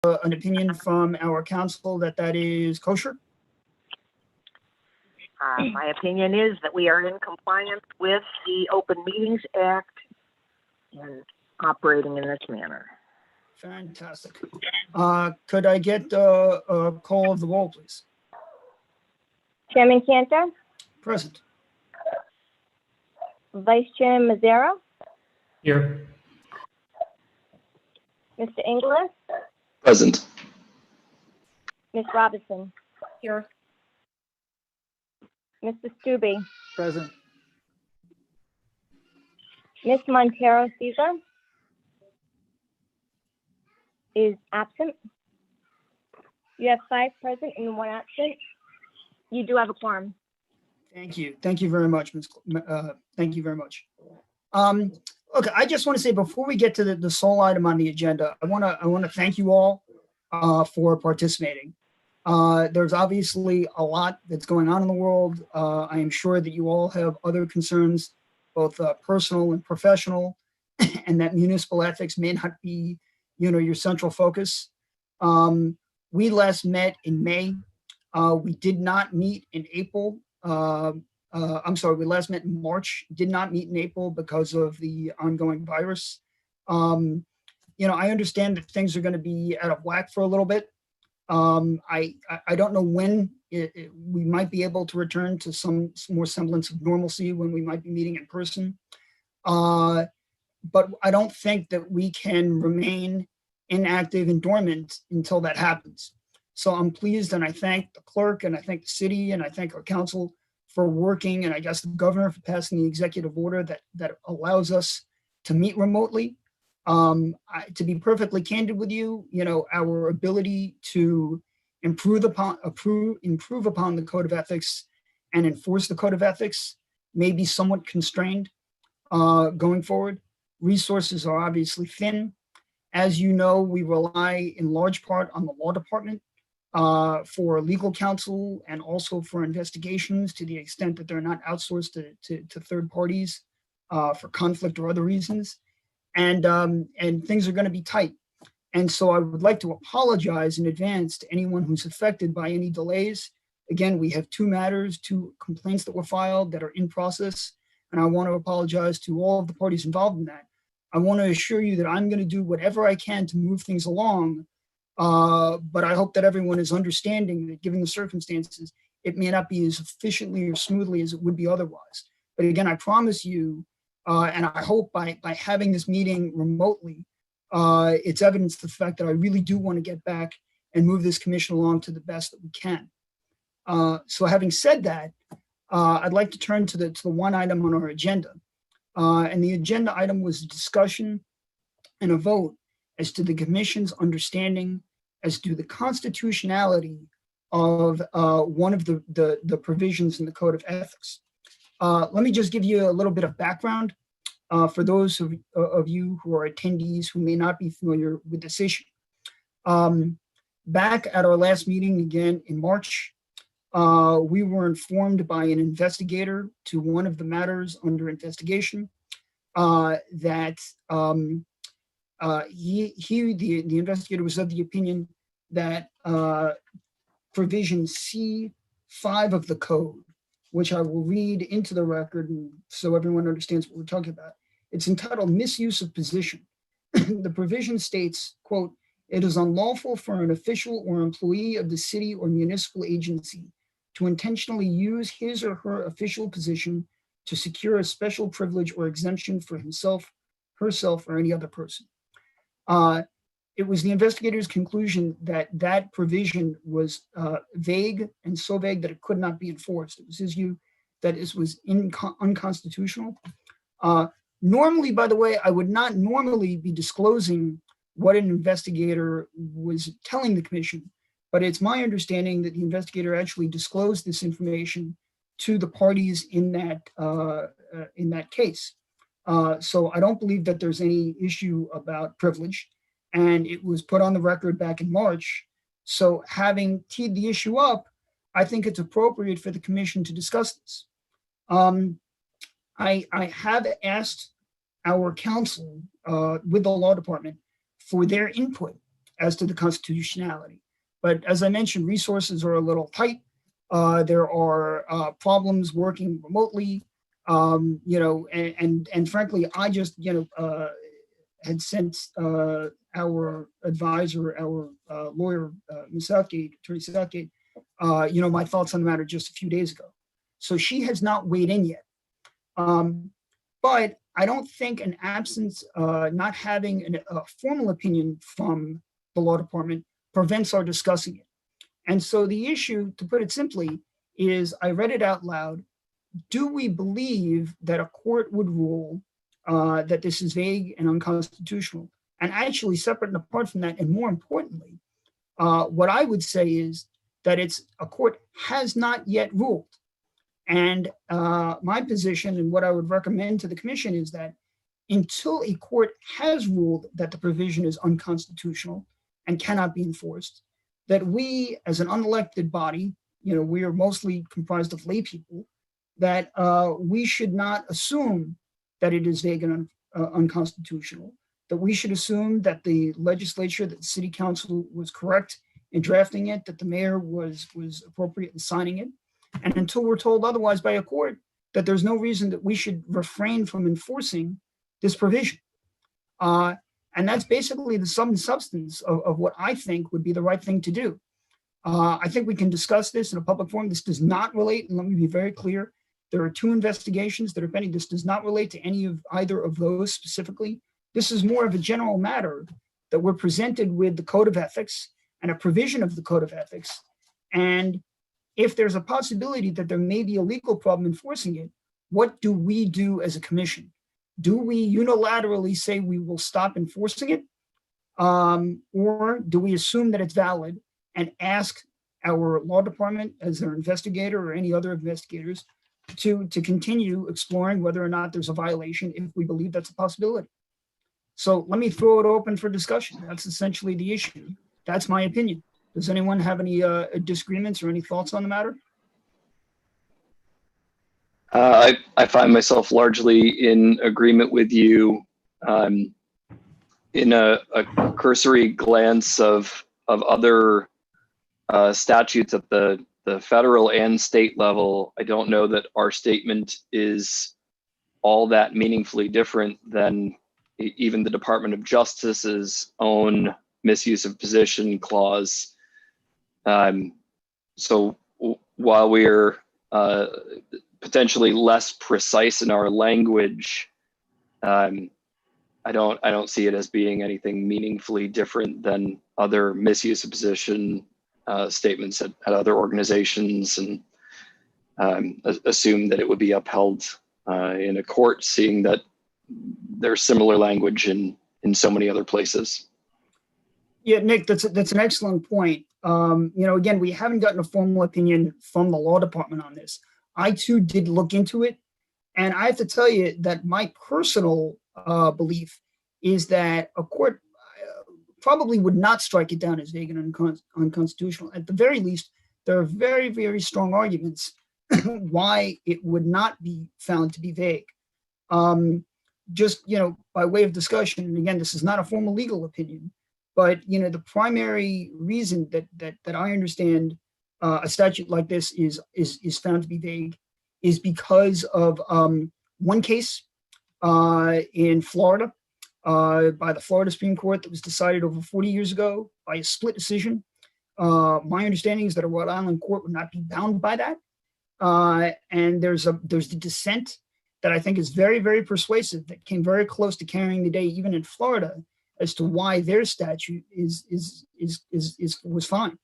an opinion from our counsel that that is kosher? My opinion is that we are in compliance with the Open Meetings Act and operating in this manner. Fantastic. Could I get a call of the roll, please? Chairman Cantor, Present. Vice Chairman Mazzaro, Here. Mr. Inglis, Present. Ms. Robinson, Here. Mr. Stube, Present. Ms. Montero Caesar is absent. You have 5 present and 1 absent. You do have a quorum. Thank you. Thank you very much, Ms. Thank you very much. Okay, I just want to say before we get to the sole item on the agenda, I want to thank you all for participating. There's obviously a lot that's going on in the world. I am sure that you all have other concerns, both personal and professional, and that municipal ethics may not be, your central focus. We last met in May. We did not meet in April. I'm sorry, we last met in March, did not meet in April because of the ongoing virus. I understand that things are going to be out of whack for a little bit. I don't know when we might be able to return to some more semblance of normalcy, when we might be meeting in person. But I don't think that we can remain inactive and dormant until that happens. So I'm pleased, and I thank the clerk, and I thank the city, and I thank our council for working, and I guess the governor for passing the executive order that allows us to meet remotely. To be perfectly candid with you, our ability to improve upon the code of ethics and enforce the code of ethics may be somewhat constrained going forward. Resources are obviously thin. As you know, we rely in large part on the law department for legal counsel and also for investigations, to the extent that they're not outsourced to third parties for conflict or other reasons. And things are going to be tight. And so I would like to apologize in advance to anyone who's affected by any delays. Again, we have 2 complaints that were filed that are in process, and I want to apologize to all of the parties involved in that. I want to assure you that I'm going to do whatever I can to move things along, but I hope that everyone is understanding that given the circumstances, it may not be as efficiently or smoothly as it would be otherwise. But again, I promise you, and I hope by having this meeting remotely, it's evidence to the fact that I really do want to get back and move this commission along to the best that we can. So having said that, I'd like to turn to the one item on our agenda. And the agenda item was a discussion and a vote as to the commission's understanding as to the constitutionality of one of the provisions in the Code of Ethics. Let me just give you a little bit of background for those of you who are attendees who may not be familiar with this issue. Back at our last meeting, again in March, we were informed by an investigator to one of the matters under investigation that the investigator was of the opinion that provision C5 of the code, which I will read into the record so everyone understands what we're talking about. It's entitled Misuse of Position. The provision states, quote, "It is unlawful for an official or employee of the city or municipal agency to intentionally use his or her official position to secure a special privilege or exemption for himself, herself, or any other person." It was the investigator's conclusion that that provision was vague, and so vague that it could not be enforced. It was his view that it was unconstitutional. Normally, by the way, I would not normally be disclosing what an investigator was telling the commission, but it's my understanding that the investigator actually disclosed this information to the parties in that case. So I don't believe that there's any issue about privilege, and it was put on the record back in March. So having teed the issue up, I think it's appropriate for the commission to discuss this. I have asked our counsel with the law department for their input as to the constitutionality. But as I mentioned, resources are a little tight. There are problems working remotely, and frankly, I just, had sent our advisor, our lawyer, Ms. Southgate, Attorney Southgate, my thoughts on the matter just a few days ago. So she has not weighed in yet. But I don't think an absence, not having a formal opinion from the law department prevents our discussing it. And so the issue, to put it simply, is I read it out loud. Do we believe that a court would rule that this is vague and unconstitutional? And actually, separate and apart from that, and more importantly, what I would say is that a court has not yet ruled. And my position and what I would recommend to the commission is that until a court has ruled that the provision is unconstitutional and cannot be enforced, that we as an unelected body, we are mostly comprised of lay people, that we should not assume that it is vague and unconstitutional, that we should assume that the legislature, that the city council was correct in drafting it, that the mayor was appropriate in signing it. And until we're told otherwise by a court, that there's no reason that we should refrain from enforcing this provision. And that's basically the sum and substance of what I think would be the right thing to do. I think we can discuss this in a public forum. This does not relate, and let me be very clear, there are 2 investigations that are pending. This does not relate to either of those specifically. This is more of a general matter that we're presented with the Code of Ethics and a provision of the Code of Ethics. And if there's a possibility that there may be a legal problem enforcing it, what do we do as a commission? Do we unilaterally say we will stop enforcing it? Or do we assume that it's valid and ask our law department as their investigator or any other investigators to continue exploring whether or not there's a violation if we believe that's a possibility? So let me throw it open for discussion. That's essentially the issue. That's my opinion. Does anyone have any disagreements or any thoughts on the matter? I find myself largely in agreement with you. In a cursory glance of other statutes at the federal and state level, I don't know that our statement is all that meaningfully different than even the Department of Justice's own misuse of position clause. So while we're potentially less precise in our language, I don't see it as being anything meaningfully different than other misuse of position statements at other organizations, and assume that it would be upheld in a court, seeing that there's similar language in so many other places. Yeah, Nick, that's an excellent point. Again, we haven't gotten a formal opinion from the law department on this. I too did look into it, and I have to tell you that my personal belief is that a court probably would not strike it down as vague and unconstitutional. At the very least, there are very, very strong arguments why it would not be found to be vague. Just, by way of discussion, and again, this is not a formal legal opinion, but, the primary reason that I understand a statute like this is found to be vague is because of one case in Florida by the Florida Supreme Court that was decided over 40 years ago by a split decision. My understanding is that a Rhode Island court would not be bound by that. And there's the dissent that I think is very, very persuasive, that came very close to carrying the day, even in Florida, as to why their statute was fine.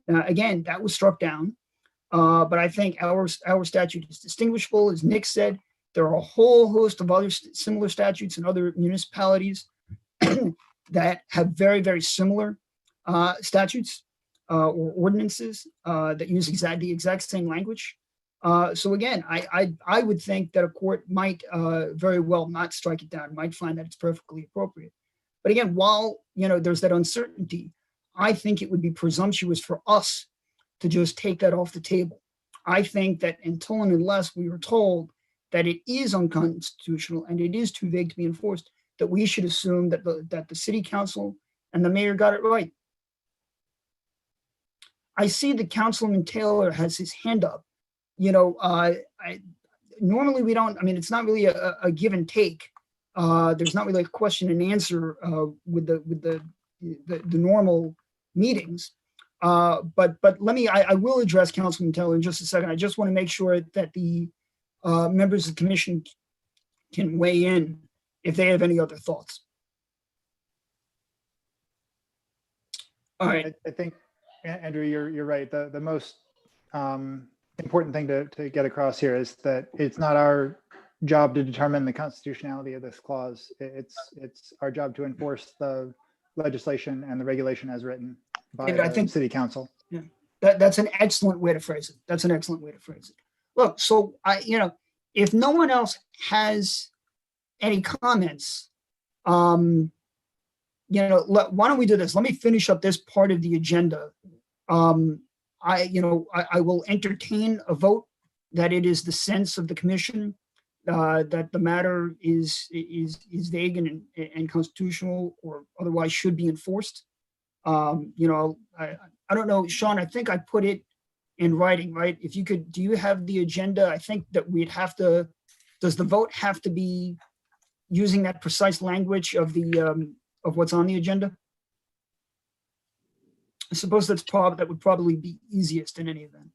Again, that was struck down, but I think our statute is distinguishable. As Nick said, there are a whole host of other similar statutes in other municipalities that have very, very similar statutes or ordinances that use the exact same language. So again, I would think that a court might very well not strike it down, might find that it's perfectly appropriate. But again, while there's that uncertainty, I think it would be presumptuous for us to just take that off the table. I think that until and unless we are told that it is unconstitutional and it is too vague to be enforced, that we should assume that the city council and the mayor got it right, I see that Councilman Taylor has his hand up. Normally we don't, I mean, it's not really a give and take. There's not really a question and answer with the normal meetings. But I will address Councilman Taylor in just a second. I just want to make sure that the members of the commission can weigh in if they have any other thoughts. All right. I think, Andrew, you're right. The most important thing to get across here is that it's not our job to determine the constitutionality of this clause. It's our job to enforce the legislation and the regulation as written by David, I the think- city council. That's an excellent way to phrase it. That's an excellent way to phrase it. Look, so if no one else has any comments, why don't we do this? Let me finish up this part of the agenda. I will entertain a vote that it is the sense of the commission that the matter is vague and constitutional or otherwise should be enforced. I don't know, Sean, I think I put it in writing, right? If you could, do you have the agenda? I think that we'd have to, does the vote have to be using that precise language of of what's on the agenda? I suppose that would probably be easiest in any event.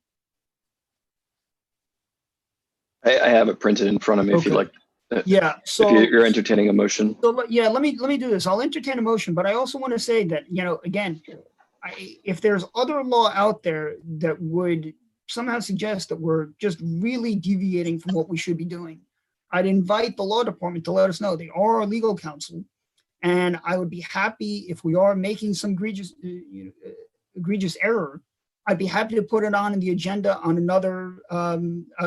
I have it printed in front of me if you'd Okay. like. Yeah, so. If you're entertaining a motion. So, yeah, let me do this. I'll entertain a motion, but I also want to say that, again, if there's other law out there that would somehow suggest that we're just really deviating from what we should be doing, I'd invite the law department to let us know. They are our legal counsel, and I would be happy if we are making some egregious error. I'd be happy to put it on in the agenda on another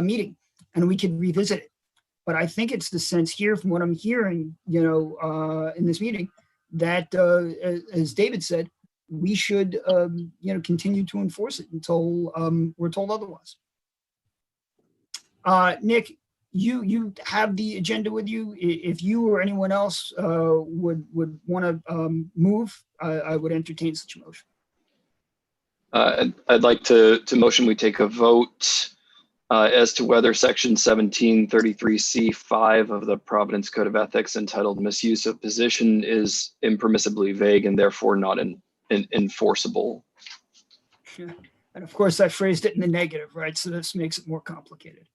meeting, and we could revisit it. But I think it's the sense here from what I'm hearing, in this meeting, that as David said, we should, continue to enforce it until we're told otherwise. Nick, you have the agenda with you. If you or anyone else would want to move, I would entertain such a motion. I'd like to motion we take a vote as to whether section 1733C5 of the Providence Code of Ethics entitled misuse of position is impermissibly vague and therefore not enforceable. Yeah. And of course, I phrased it in the negative, right? So this makes it more complicated.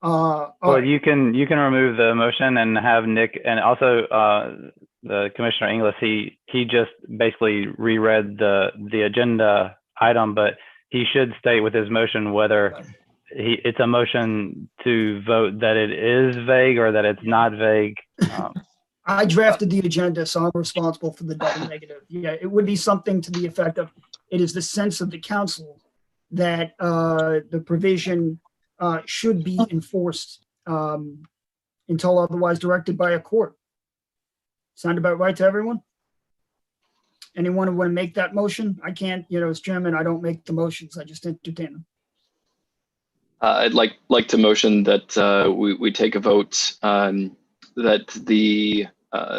Well, right. you can remove the motion and have Nick, and also the Commissioner Inglis. He just basically reread the agenda item, but he should state with his motion whether it's a motion to vote that it is vague or that it's not vague. I drafted the agenda, so I'm responsible for the double negative. Yeah, it would be something to the effect of, it is the sense of the council that the provision should be enforced until otherwise directed by a court. Sound about right to everyone? Anyone who want to make that motion? I can't, as chairman, I don't make the motions. I just entertain them. I'd like to motion that we take a vote that the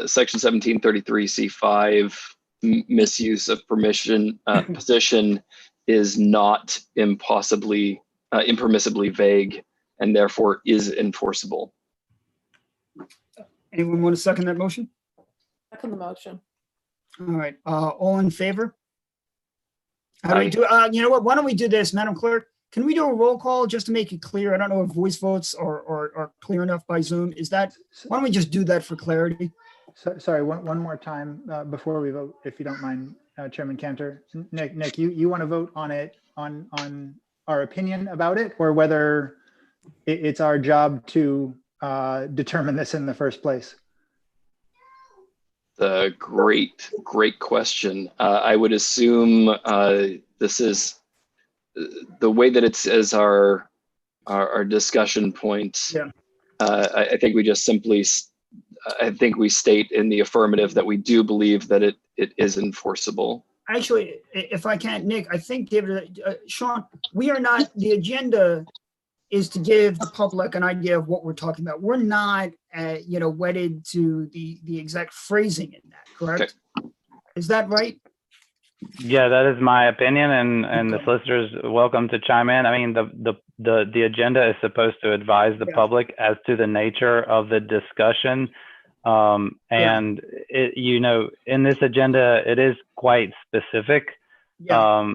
section 1733C5 misuse of position is not impermissibly vague and therefore is enforceable. Anyone want to second that motion? Second the motion. All right, all in favor? How do we Aye. do? You know what? Why don't we do this, Madam Clerk? Can we do a roll call just to make it clear? I don't know if voice votes are clear enough by Zoom. Why don't we just do that for clarity? So, sorry, one more time before we vote, if you don't mind, Chairman Cantor. Nick, you want to vote on it, on our opinion about it, or whether it's our job to determine this in the first place? The great question. I would assume this is the way that it's as our discussion point. Yeah. I think we just simply, I think we state in the affirmative that we do believe that it is enforceable. Actually, if I can, Nick, I think David, Sean, we are not, the agenda is to give the public an idea of what we're talking about. We're not, wedded to the exact phrasing in that, correct? Okay. Is that right? Yeah, that is my opinion, and the solicitor's welcome to chime in. I mean, the agenda is supposed to advise the Yeah. public as to the nature of the discussion. And it, you know, in this agenda, it is quite specific. Yeah,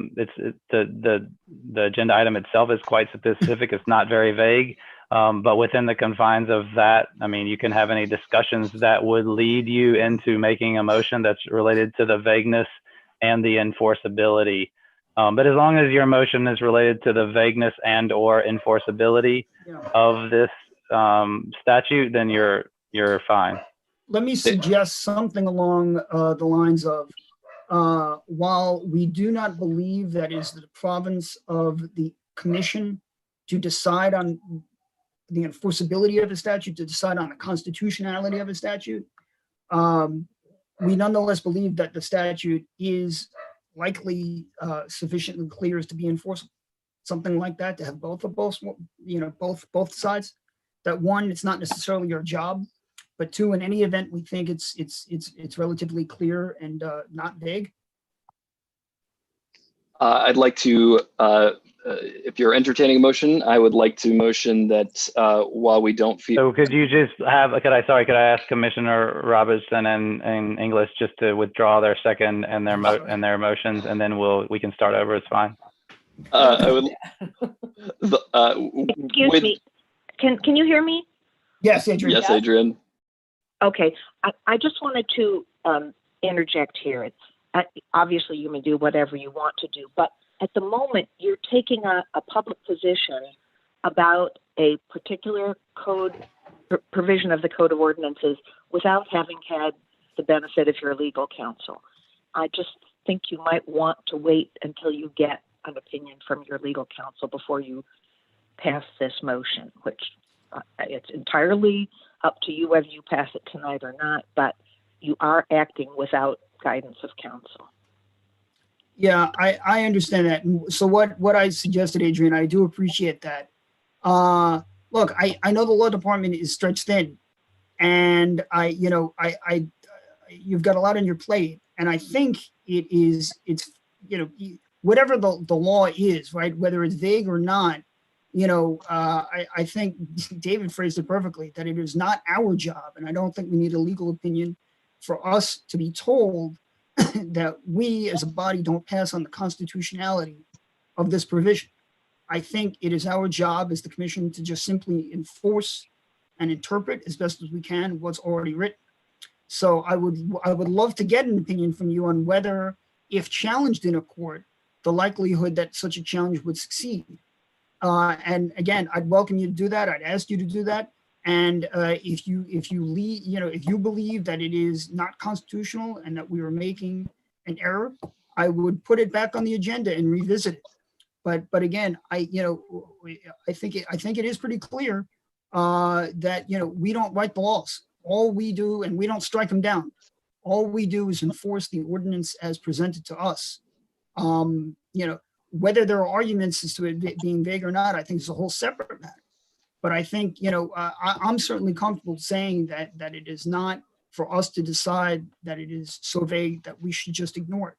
The agenda item itself is quite specific. It's not very vague. But within the confines of that, I mean, you can have any discussions that would lead you into making a motion that's related to the vagueness and the enforceability. But as long as your motion is related to the vagueness and or enforceability yeah. of this statute, then you're fine. Let me suggest something along the lines of, while we do not believe that is the province of the commission to decide on the enforceability of a statute, to decide on the constitutionality of a statute, we nonetheless believe that the statute is likely sufficiently clear as to be enforceable. Something like that, to have both, both sides. That one, it's not necessarily your job, but two, in any event, we think it's relatively clear and not vague. I'd like to, if you're entertaining a motion, I would like to motion that while we don't feel. So could you just have, could I ask Commissioner Robertson and English just to withdraw their second and their motions, and then we can start over. It's fine. I would. Excuse me. Can you hear me? Yes, Adrian. Yes, Adrian. Okay. I just wanted to interject here. It's obviously you may do whatever you want to do, but at the moment you're taking a public position about a particular code provision of the Code of Ordinances without having had the benefit of your legal counsel. I just think you might want to wait until you get an opinion from your legal counsel before you pass this motion, which it's entirely up to you whether you pass it tonight or not, but you are acting without guidance of counsel. Yeah, I understand that. So what I suggested, Adrian, I do appreciate that. Look, I know the law department is stretched thin, and you've got a lot on your plate, and I think it's whatever the law is, right? Whether it's vague or not, I think David phrased it perfectly, that it is not our job, and I don't think we need a legal opinion for us to be told that we as a body don't pass on the constitutionality of this provision. I think it is our job as the commission to just simply enforce and interpret as best as we can what's already written. So I would love to get an opinion from you on whether, if challenged in a court, the likelihood that such a challenge would succeed. And again, I'd welcome you to do that. I'd ask you to do that. And if you believe that it is not constitutional and that we are making an error, I would put it back on the agenda and revisit it. But again, I think it is pretty clear that we don't write the laws. All we do, and we don't strike them down. All we do is enforce the ordinance as presented to us. Whether there are arguments as to it being vague or not, I think is a whole separate matter. But I think, I'm certainly comfortable saying that it is not for us to decide that it is so vague that we should just ignore it.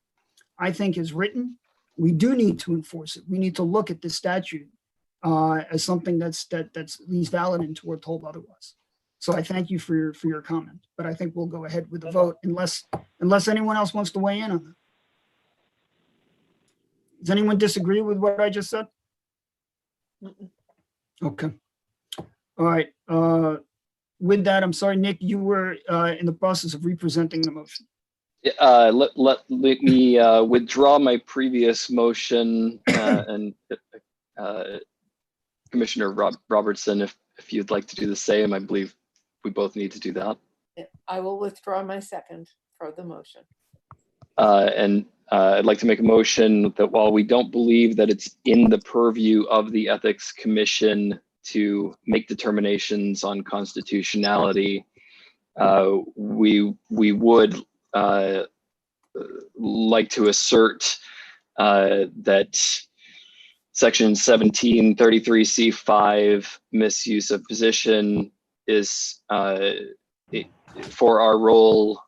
I think as written, we do need to enforce it. We need to look at the statute as something that's at least valid until we're told otherwise. So I thank you for your comment, but I think we'll go ahead with the vote unless anyone else wants to weigh in on that. Does anyone disagree with what I just said? Okay. All right. With that, I'm sorry, Nick, you were in the process of representing the motion. Let me withdraw my previous motion and Commissioner Robertson, if you'd like to do the same, I believe we both need to do that. I will withdraw my second for the motion. And I'd like to make a motion that while we don't believe that it's in the purview of the Ethics Commission to make determinations on constitutionality, we would like to assert that Section 1733C5 misuse of position is for our role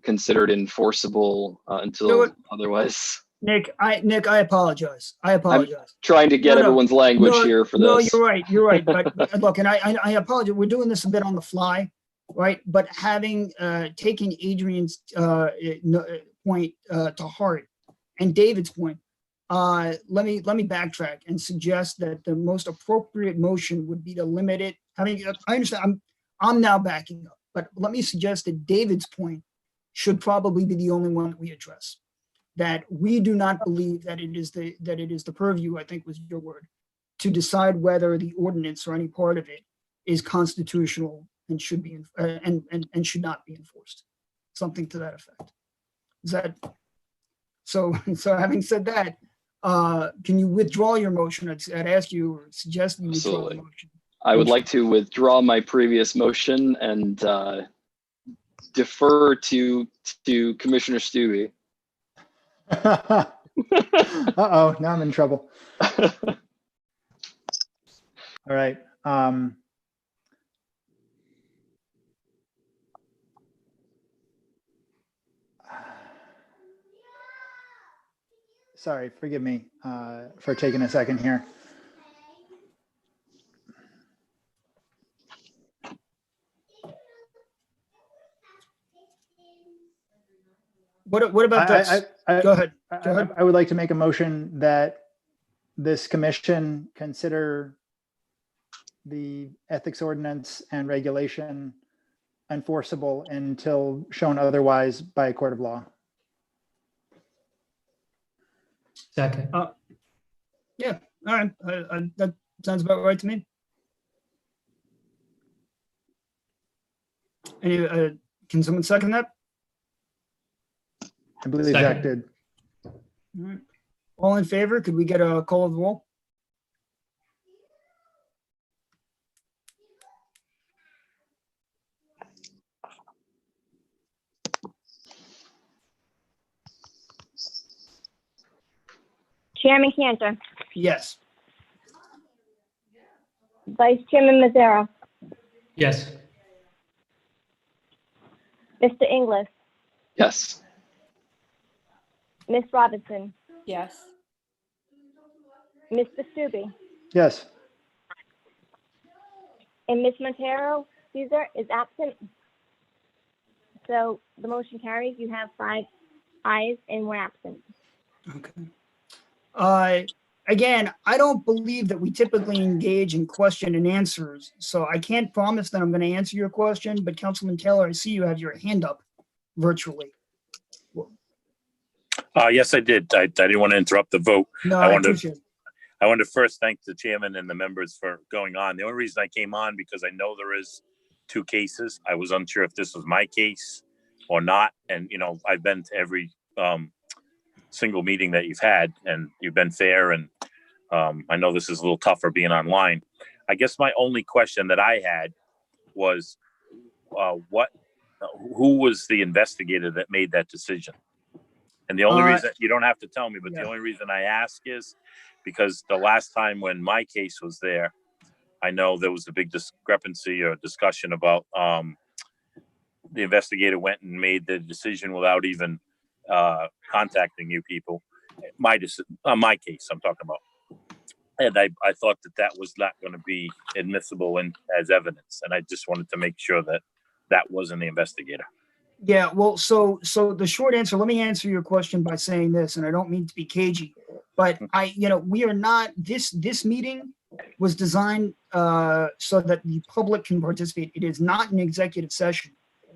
considered enforceable You know until what? otherwise. Nick, I apologize. I apologize. Trying to get No, everyone's language no, here for no, this. you're right. You're right. But look, and I apologize. We're doing this a bit on the fly, right? But having taken Adrian's point to heart and David's point, let me backtrack and suggest that the most appropriate motion would be to limit it. I understand. I'm now backing up, but let me suggest that David's point should probably be the only one that we address. That we do not believe that it is the purview, I think was your word, to decide whether the ordinance or any part of it is constitutional and should be and should not be enforced. Something to that effect. Is that so? So having said that, can you withdraw your motion? I'd ask you or suggest you withdraw Absolutely. the motion. I would like to withdraw my previous motion and defer to Commissioner Stubbe. Uh-oh, now I'm in trouble. All right. Sorry, forgive me for taking a second here. What about this? Go ahead. Go ahead. I would like to make a motion that this commission consider the ethics ordinance and regulation enforceable until shown otherwise by a court of law. Second. Yeah. All right. That sounds about right to me. Any, can someone second that? I believe Second. Zach did. All right. All in favor? Could we get a call of the roll? Chairman Cantor, Yes. Vice Chairman Mazzara, Yes. Mr. Inglis, Yes. Miss Robinson, Yes. Mr. Stubbe, Yes. and Miss Montero Caesar is absent. So the motion carries. You have 5 ayes and 1 absent. Okay. Again, I don't believe that we typically engage in question and answers, so I can't promise that I'm going to answer your question, but Councilman Taylor, I see you have your hand up virtually. Yes, I did. I didn't want to interrupt the vote. No, I I wanted to- appreciate it. I wanted to first thank the chairman and the members for going on. The only reason I came on because I know there is 2 cases. I was unsure if this was my case or not. And, you know, I've been to every single meeting that you've had and you've been fair. And I know this is a little tougher being online. I guess my only question that I had was who was the investigator that made that decision? And the only reason, you don't have to tell me, but the only reason I ask is because the last time when my case was there, I know there was a big discrepancy or discussion about the investigator went and made the decision without even contacting you people. My case I'm talking about. And I thought that was not going to be admissible as evidence. And I just wanted to make sure that wasn't the investigator. Yeah, well, so the short answer, let me answer your question by saying this, and I don't mean to be cagey, but we are not, this meeting was designed so that the public can participate. It is not an executive session.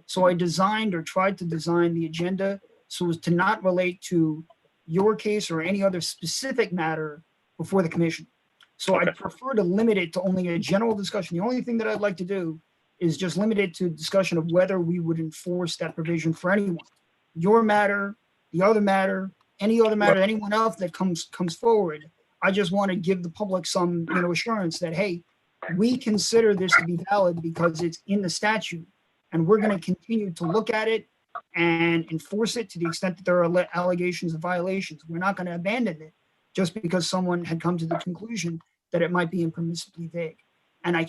So I designed or tried to design the agenda so as to not relate to your case or any other specific matter before the commission. So Okay. I prefer to limit it to only a general discussion. The only thing that I'd like to do is just limited to discussion of whether we would enforce that provision for anyone. Your matter, the other matter, any other matter, anyone else that comes forward. I just want to give the public some, assurance that, hey, we consider this to be valid because it's in the statute, and we're going to continue to look at it and enforce it to the extent that there are allegations of violations. We're not going to abandon it just because someone had come to the conclusion that it might be impermissibly vague. And I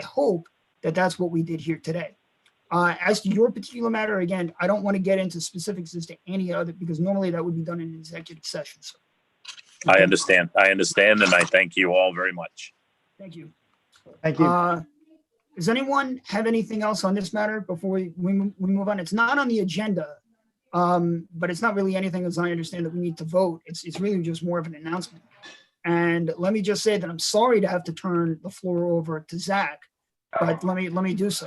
hope that that's what we did here today. As to your particular matter, again, I don't want to get into specifics as to any other, because normally that would be done in an executive session. So, I understand. And I thank you all very much. thank you. Thank you. Does anyone have anything else on this matter before we move on? It's not on the agenda, but it's not really anything, as I understand, that we need to vote. It's really just more of an announcement. And let me just say that I'm sorry to have to turn the floor over to Zach, but let me do so.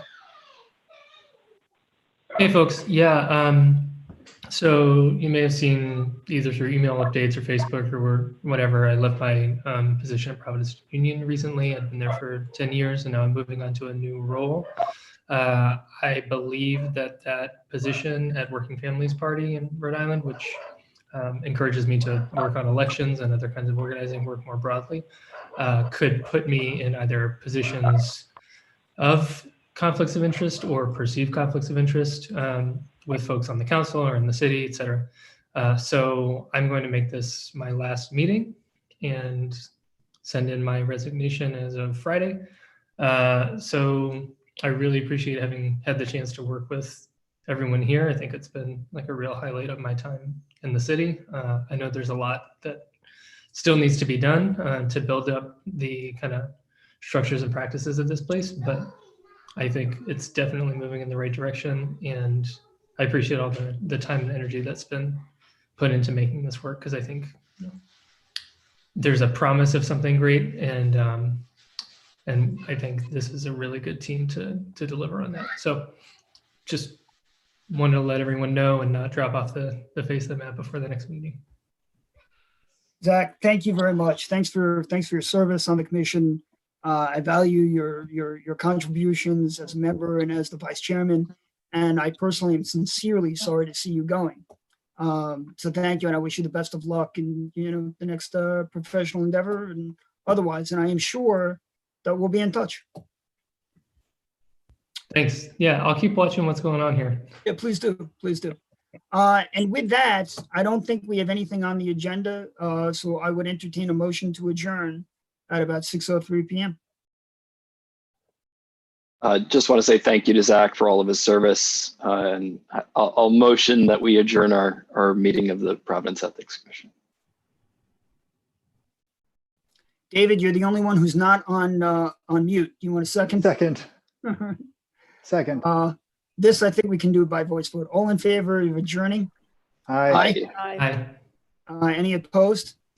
Hey, folks. Yeah. So you may have seen either through email updates or Facebook or whatever, I left my position at Providence Union recently. I've been there for 10 years and now I'm moving on to a new role. I believe that position at Working Families Party in Rhode Island, which encourages me to work on elections and other kinds of organizing work more broadly, could put me in either positions of conflicts of interest or perceived conflicts of interest with folks on the council or in the city, et cetera. So I'm going to make this my last meeting and send in my resignation as of Friday. So I really appreciate having had the chance to work with everyone here. I think it's been like a real highlight of my time in the city. I know there's a lot that still needs to be done to build up the kind of structures and practices of this place, but I think it's definitely moving in the right direction. And I appreciate all the time and energy that's been put into making this work, because I think there's a promise of something great. And I think this is a really good team to deliver on that. So just wanted to let everyone know and not drop off the face of the map before the next meeting. Zach, thank you very much. Thanks for your service on the commission. I value your contributions as a member and as the vice chairman. And I personally am sincerely sorry to see you going. So thank you, and I wish you the best of luck in the next professional endeavor and otherwise. And I am sure that we'll be in touch. Thanks. Yeah, I'll keep watching what's going on here. Yeah, please do. Please do. And with that, I don't think we have anything on the agenda. So I would entertain a motion to adjourn at about 6:03 p.m. Just want to say thank you to Zach for all of his service. And I'll motion that we adjourn our meeting of the Providence Ethics Commission. David, you're the only one who's not on mute. Do you want a second? Second. Second. This, I think we can do it by voice vote. All in favor of adjourning? Aye. Hi. Any opposed?